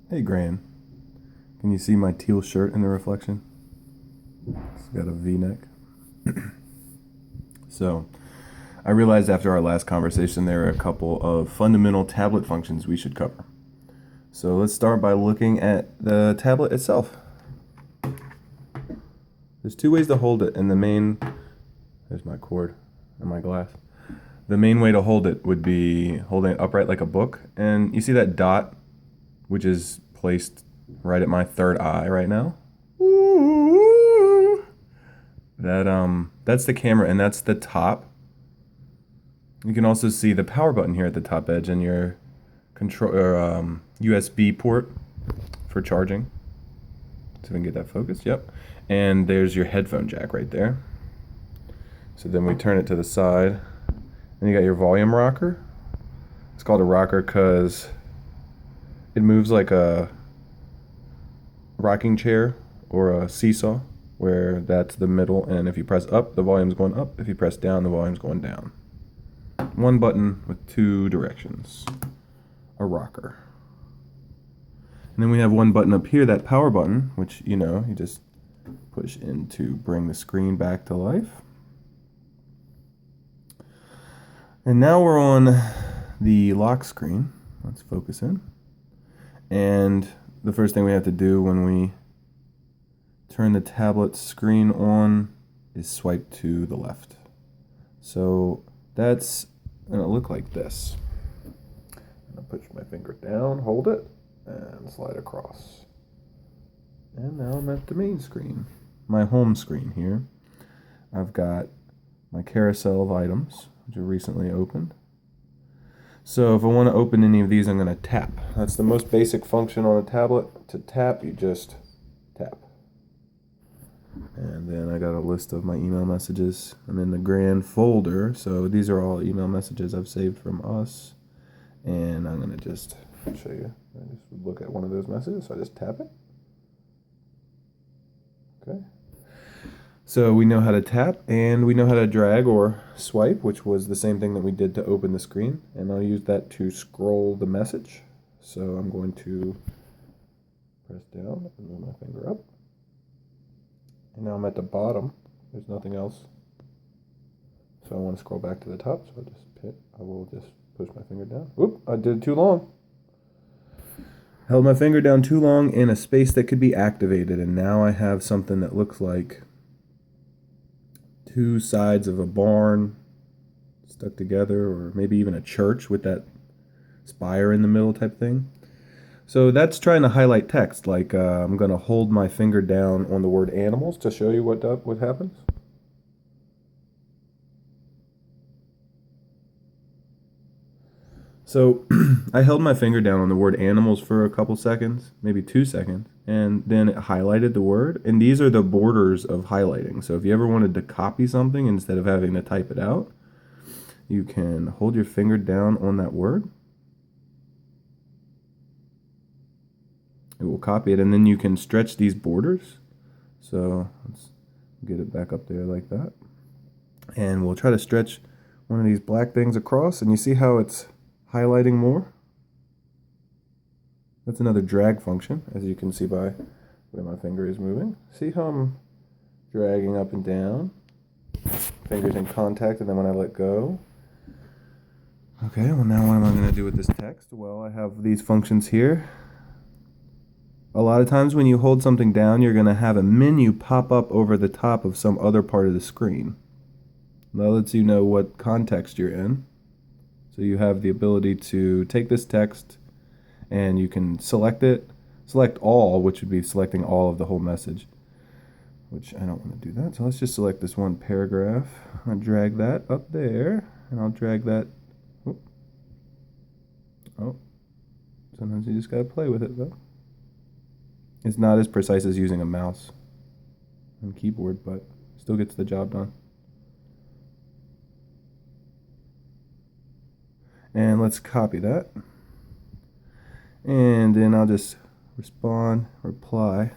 Hey Gran, can you see my teal shirt in the reflection? It's got a V-neck. So, I realized after our last conversation there are a couple of fundamental tablet functions we should cover. So let's start by looking at the tablet itself. There's two ways to hold it, and there's my cord and my glass. The main way to hold it would be holding it upright like a book, and you see that dot, which is placed right at my third eye right now? That's the camera, and that's the top. You can also see the power button here at the top edge and your control or USB port for charging. See if we can get that focused. Yep. And there's your headphone jack right there. So then we turn it to the side, and you got your volume rocker. It's called a rocker because it moves like a rocking chair or a seesaw, where that's the middle, and if you press up, the volume's going up. If you press down, the volume's going down. One button with two directions. A rocker. And then we have one button up here, that power button, which you just push in to bring the screen back to life. And now we're on the lock screen. Let's focus in. And the first thing we have to do when we turn the tablet screen on is swipe to the left. So that's going to look like this. I'm going to push my finger down, hold it, and slide across. And now I'm at the main screen, my home screen here. I've got my carousel of items, which are recently opened. So if I want to open any of these, I'm going to tap. That's the most basic function on a tablet. To tap, you just tap. And then I got a list of my email messages. I'm in the Gran folder, so these are all email messages I've saved from us. And I'm going to just show you. I just would look at one of those messages, so I just tap it. Okay. So we know how to tap, and we know how to drag or swipe, which was the same thing that we did to open the screen. And I'll use that to scroll the message. So I'm going to press down and move my finger up. And now I'm at the bottom. There's nothing else. So I want to scroll back to the top. So I will just push my finger down. Oop, I did it too long. Held my finger down too long in a space that could be activated. And now I have something that looks like two sides of a barn stuck together, or maybe even a church with that spire in the middle type thing. So that's trying to highlight text, like I'm going to hold my finger down on the word animals to show you what happens. So I held my finger down on the word animals for a couple seconds, maybe 2 seconds, and then it highlighted the word. And these are the borders of highlighting. So if you ever wanted to copy something instead of having to type it out, you can hold your finger down on that word. It will copy it, and then you can stretch these borders. So let's get it back up there like that. And we'll try to stretch one of these black things across, and you see how it's highlighting more? That's another drag function, as you can see by where my finger is moving. See how I'm dragging up and down? Fingers in contact, and then when I let go. Okay, well now what am I going to do with this text? Well, I have these functions here. A lot of times when you hold something down, you're going to have a menu pop up over the top of some other part of the screen. That lets you know what context you're in. So you have the ability to take this text and you can select it, select all, which would be selecting all of the whole message, which I don't want to do that. So let's just select this one paragraph. I'll drag that up there, and I'll drag that. Oh, sometimes you just got to play with it though. It's not as precise as using a mouse and keyboard, but still gets the job done. And let's copy that. And then I'll just reply.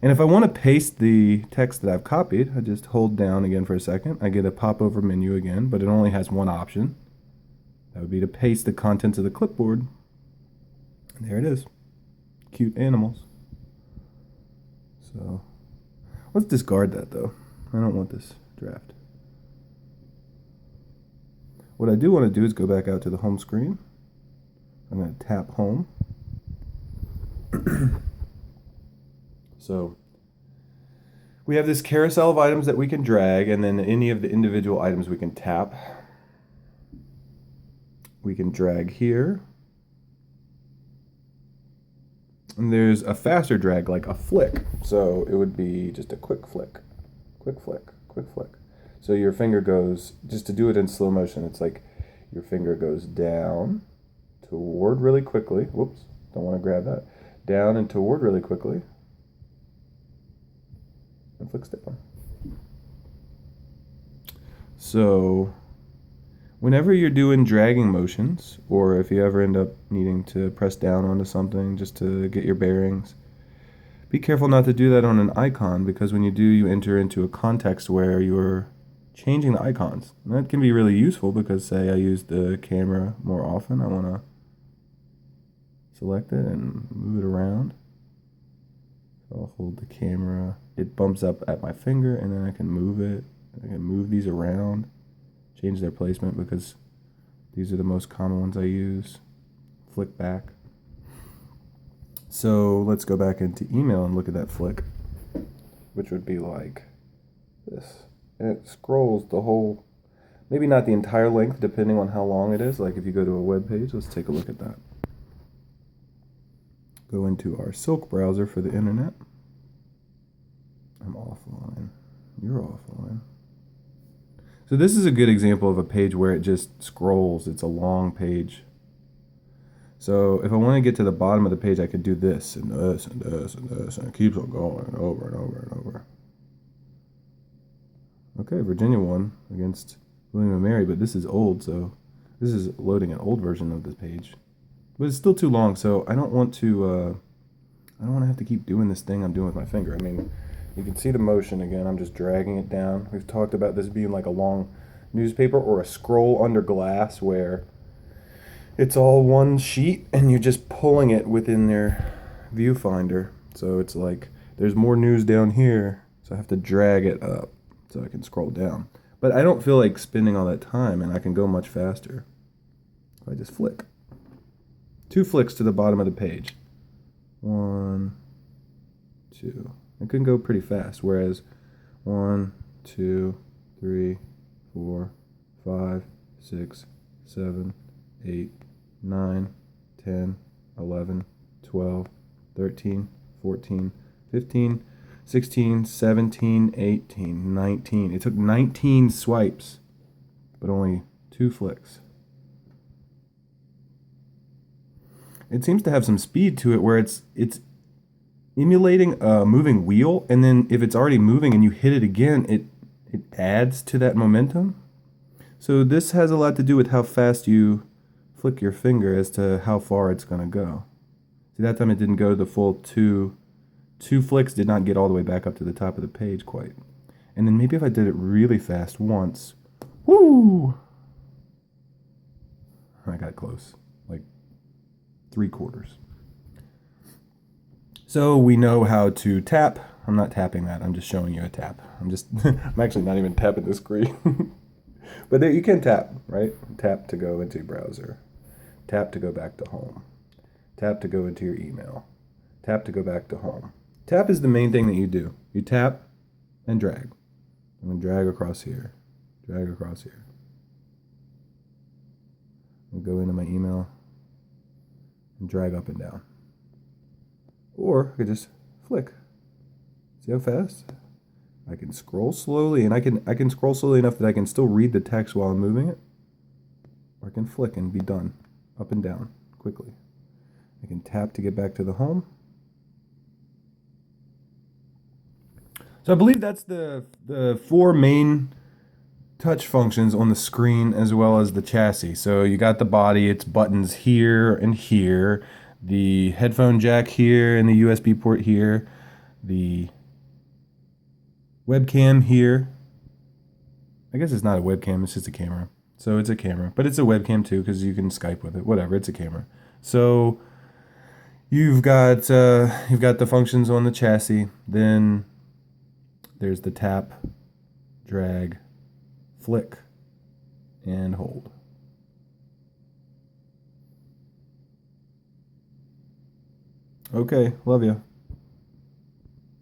And if I want to paste the text that I've copied, I just hold down again for a second. I get a pop-over menu again, but it only has one option. That would be to paste the contents of the clipboard. And there it is. cute animals. So let's discard that though. I don't want this draft. What I do want to do is go back out to the home screen. I'm going to tap home. So we have this carousel of items that we can drag, and then any of the individual items we can tap. We can drag here. And there's a faster drag, like a flick. So it would be just a quick flick, quick flick, quick flick. So your finger goes, just to do it in slow motion, it's like your finger goes down, toward really quickly. Whoops, don't want to grab that. Down and toward really quickly. And flicks down. So whenever you're doing dragging motions, or if you ever end up needing to press down onto something just to get your bearings, be careful not to do that on an icon, because when you do, you enter into a context where you're changing the icons. And that can be really useful because, say, I use the camera more often. I want to select it and move it around. So I'll hold the camera. It bumps up at my finger, and then I can move it. I can move these around, change their placement, because these are the most common ones I use. Flick back. So let's go back into email and look at that flick, which would be like this. And it scrolls the whole, maybe not the entire length, depending on how long it is. Like if you go to a web page, let's take a look at that. Go into our Silk browser for the internet. I'm offline. You're offline. So this is a good example of a page where it just scrolls. It's a long page. So if I want to get to the bottom of the page, I could do this and this and this and this, and it keeps on going over and over and over. Okay, Virginia won against William and Mary, but this is old, so this is loading an old version of this page. But it's still too long, so I don't want to have to keep doing this thing I'm doing with my finger. I mean, you can see the motion again. I'm just dragging it down. We've talked about this being like a long newspaper or a scroll under glass where it's all one sheet and you're just pulling it within their viewfinder. So it's like there's more news down here, so I have to drag it up so I can scroll down. But I don't feel like spending all that time, and I can go much faster if I just flick. 2 flicks to the bottom of the page. 1, 2. I can go pretty fast, whereas 1, 2, 3, 4, 5, 6, 7, 8, 9, 10, 11, 12, 13, 14, 15, 16, 17, 18, 19. It took 19 swipes, but only 2 flicks. It seems to have some speed to it where it's emulating a moving wheel, and then if it's already moving and you hit it again, it adds to that momentum. So this has a lot to do with how fast you flick your finger as to how far it's going to go. See, that time it didn't go to the full 2 flicks, did not get all the way back up to the top of the page quite. And then maybe if I did it really fast once, woo! I got close, like 3/4. So we know how to tap. I'm not tapping that, I'm just showing you a tap. I'm actually not even tapping the screen. But there, you can tap, right? Tap to go into your browser. Tap to go back to home. Tap to go into your email. Tap to go back to home. Tap is the main thing that you do. You tap and drag. I'm going to drag across here. Drag across here. I'll go into my email and drag up and down. Or I could just flick. See how fast? I can scroll slowly, and I can scroll slowly enough that I can still read the text while I'm moving it. Or I can flick and be done. Up and down quickly. I can tap to get back to the home. So I believe that's the 4 main touch functions on the screen as well as the chassis. So you got the body, it's buttons here and here, the headphone jack here and the USB port here, the webcam here. I guess it's not a webcam, it's just a camera. So it's a camera, but it's a webcam too because you can Skype with it, whatever, it's a camera. So you've got the functions on the chassis. Then there's the tap, drag, flick, and hold. Okay, love you.